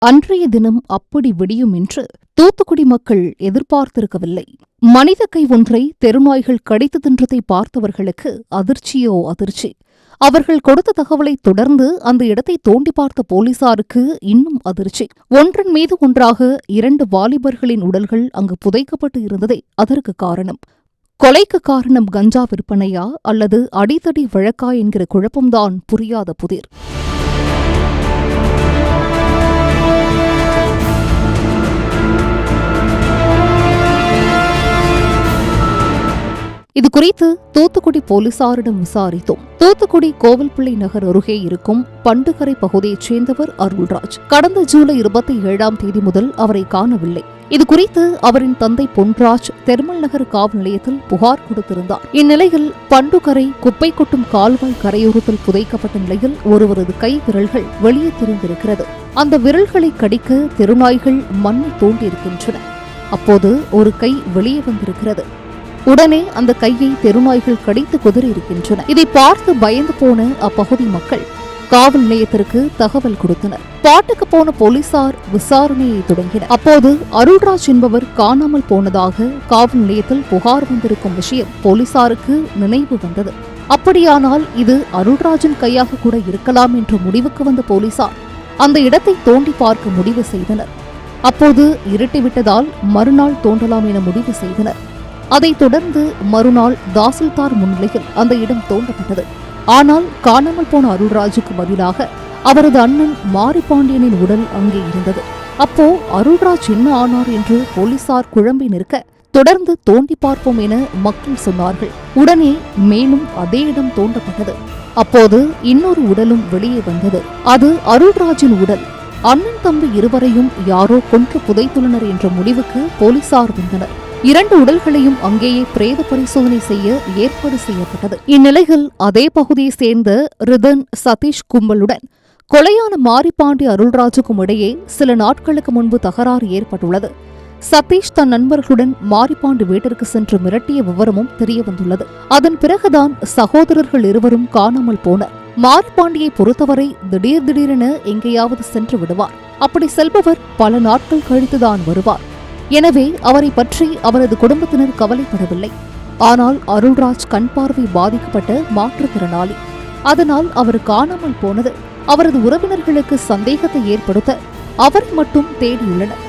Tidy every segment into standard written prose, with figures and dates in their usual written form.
அன்றைய தினம் அப்படி விடியும் என்று தூத்துக்குடி மக்கள் எதிர்பார்த்திருக்கவில்லை. மனித கை ஒன்றை தெருநாய்கள் கடித்து தின்றதை பார்த்தவர்களுக்கு அதிர்ச்சியோ அதிர்ச்சி. அவர்கள் கொடுத்த தகவலை தொடர்ந்து அந்த இடத்தை தோண்டி பார்த்த போலீசாருக்கு இன்னும் அதிர்ச்சி. ஒன்றன் மீது ஒன்றாக 2 வாலிபர்களின் உடல்கள் அங்கு புதைக்கப்பட்டு இருந்ததே அதற்கு காரணம். கொலைக்கு காரணம் கஞ்சா விற்பனையா அல்லது அடிதடி வழக்கா என்கிற குழப்பம்தான் புரியாத புதிர். இதுகுறித்து தூத்துக்குடி போலீசாரிடம் விசாரித்தோம். தூத்துக்குடி கோவில்பிள்ளை நகர் அருகே இருக்கும் பண்டுகரை பகுதியைச் சேர்ந்தவர் அருள்ராஜ். கடந்த ஜூலை 27ஆம் தேதி முதல் அவரை காணவில்லை. இதுகுறித்து அவரின் தந்தை பொன்ராஜ் தெர்மல் நகர் காவல் நிலையத்தில் புகார் கொடுத்திருந்தார். இந்நிலையில் பண்டுகரை குப்பை கொட்டும் கால்வாய் கரையோரத்தில் புதைக்கப்பட்ட நிலையில் ஒருவரது கை விரல்கள் வெளியே தெரிந்திருக்கிறது. அந்த விரல்களை கடிக்க தெருநாய்கள் மண்ணை தோண்டியிருக்கின்றன. அப்போது ஒரு கை வெளியே வந்திருக்கிறது. உடனே அந்த கையை தெருநாய்கள் கடித்து குதறியிருக்கின்றன. இதை பார்த்து பயந்து போன அப்பகுதி மக்கள் காவல் நிலையத்திற்கு தகவல் கொடுத்தனர். பாட்டுக்கு போன போலீசார் விசாரணையை தொடங்கினர். அப்போது அருள்ராஜ் என்பவர் காணாமல் போனதாக காவல் நிலையத்தில் புகார் வந்திருக்கும் விஷயம் போலீசாருக்கு நினைவு வந்தது. அப்படியானால் இது அருள்ராஜின் கையாக கூட இருக்கலாம் என்ற முடிவுக்கு வந்த போலீசார் அந்த இடத்தை தோண்டி பார்க்க முடிவு செய்தனர். அப்போது இருட்டிவிட்டதால் மறுநாள் தோண்டலாம் என முடிவு செய்தனர். அதைத் தொடர்ந்து மறுநாள் தாசில்தார் முன்னிலையில் அந்த இடம் தோண்டப்பட்டது. ஆனால் காணாமல் போன அருள்ராஜுக்கு பதிலாக அவரது அண்ணன் மாரிபாண்டியனின் உடல் அங்கே இருந்தது. அப்போ அருள்ராஜ் என்ன ஆனார் என்று போலீசார் குழம்பி நிற்க தொடர்ந்து தோண்டி பார்ப்போம் என மக்கள் சொன்னார்கள். உடனே மேலும் அதே இடம் தோண்டப்பட்டது. அப்போது இன்னொரு உடலும் வெளியே வந்தது. அது அருள்ராஜின் உடல். அண்ணன் தம்பி இருவரையும் யாரோ கொன்று புதைத்துள்ளனர் என்ற முடிவுக்கு போலீசார் வந்தனர். 2 உடல்களையும் அங்கேயே பிரேத பரிசோதனை செய்ய ஏற்பாடு செய்யப்பட்டது. இந்நிலையில் அதே பகுதியை சேர்ந்த ரிதன் சதீஷ் கும்பலுடன் கொலையான மாரிபாண்டி அருள்ராஜுக்கும் இடையே சில நாட்களுக்கு முன்பு தகராறு ஏற்பட்டுள்ளது. சதீஷ் தன் நண்பர்களுடன் மாரிபாண்டி வீட்டிற்கு சென்று மிரட்டிய விவரமும் தெரியவந்துள்ளது. அதன் பிறகுதான் சகோதரர்கள் இருவரும் காணாமல் போனர். மாரிபாண்டியை பொறுத்தவரை திடீரென எங்கேயாவது சென்று விடுவார். அப்படி செல்பவர் பல நாட்கள் கழித்துதான் வருவார். எனவே அவரை பற்றி அவரது குடும்பத்தினர் கவலைப்படவில்லை. ஆனால் அருள்ராஜ் கண் பார்வை பாதிக்கப்பட்ட மாற்றுத்திறனாளி. அதனால் அவர் காணாமல் போனது அவரது உறவினர்களுக்கு சந்தேகத்தை ஏற்படுத்த அவரை மட்டும் தேடியுள்ளனர்.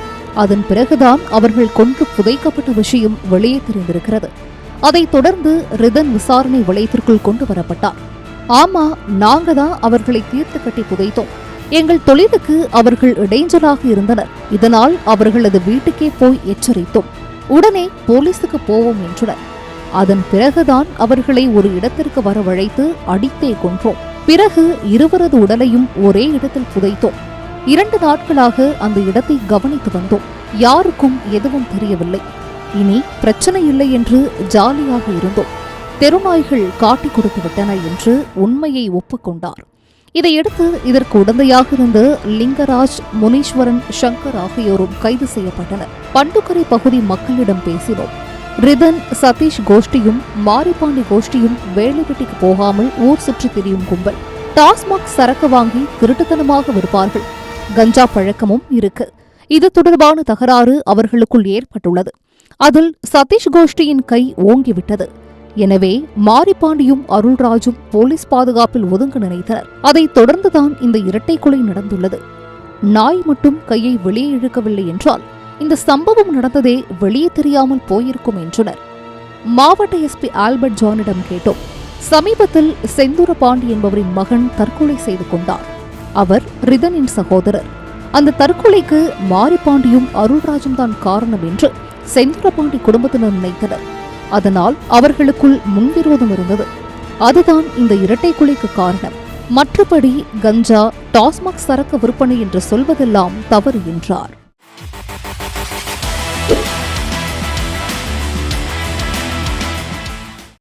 அதன் பிறகுதான் அவர்கள் கொன்று புதைக்கப்பட்ட விஷயம் வெளியே தெரிந்திருக்கிறது. அதைத் தொடர்ந்து ரிதன் விசாரணை வளையத்திற்குள் கொண்டு வரப்பட்டார். ஆமா, நாங்க தான் அவர்களை தீர்த்து கட்டி புதைத்தோம். எங்கள் தொழிலுக்கு அவர்கள் இடைஞ்சலாக இருந்தனர். இதனால் அவர்களது வீட்டுக்கே போய் எச்சரித்தோம். உடனே போலீசுக்கு போவோம் என்றனர். அதன் பிறகுதான் அவர்களை ஒரு இடத்திற்கு வரவழைத்து அடித்தே கொன்றோம். பிறகு இருவரது உடலையும் ஒரே இடத்தில் புதைத்தோம். 2 நாட்களாக அந்த இடத்தை கவனித்து வந்தோம். யாருக்கும் எதுவும் தெரியவில்லை. இனி பிரச்சனை இல்லை என்று ஜாலியாக இருந்தோம். தெருநாய்கள் காட்டிக் கொடுத்து விட்டன என்று உண்மையை ஒப்புக்கொண்டார். இதையடுத்து இதற்கு உடந்தையாக இருந்த லிங்கராஜ், முனீஸ்வரன், சங்கர் ஆகியோரும் கைது செய்யப்பட்டனர். பண்டுகரை பகுதி மக்களிடம் பேசினோம். ரிதன், சதீஷ் கோஷ்டியும் மாரிபாண்டி கோஷ்டியும் வேலை வெட்டிக்கு போகாமல் ஊர் சுற்றி திரியும் கும்பல். டாஸ்மாக் சரக்கு வாங்கி திருட்டுத்தனமாக விற்பார்கள். கஞ்சா பழக்கமும் இருக்கு. இது தொடர்பான தகராறு அவர்களுக்குள் ஏற்பட்டுள்ளது. அதில் சதீஷ் கோஷ்டியின் கை ஓங்கிவிட்டது. எனவே மாரிபாண்டியும் அருள்ராஜும் போலீஸ் பாதுகாப்பில் ஒதுங்க நினைத்தனர். அதைத் தொடர்ந்துதான் இந்த இரட்டை கொலை நடந்துள்ளது. நாய் மட்டும் கையை வெளியே இழுக்கவில்லை என்றால் இந்த சம்பவம் நடந்ததே வெளியே தெரியாமல் போயிருக்கும் என்றனர். மாவட்ட எஸ்பி ஆல்பர்ட் ஜானிடம் கேட்டோம். சமீபத்தில் செந்தூரபாண்டி என்பவரின் மகன் தற்கொலை செய்து கொண்டார். அவர் ரிதனின் சகோதரர். அந்த தற்கொலைக்கு மாரிபாண்டியும் அருள்ராஜும் தான் காரணம் என்று செந்தூரபாண்டி குடும்பத்தினர் நினைத்தனர். அதனால் அவர்களுக்குள் முன்விரோதம் இருந்தது. அதுதான் இந்த இரட்டை கொலைக்கு காரணம். மற்றபடி கஞ்சா, டாஸ்மாக் சரக்கு விற்பனை என்று சொல்வதெல்லாம் தவறு என்றார்.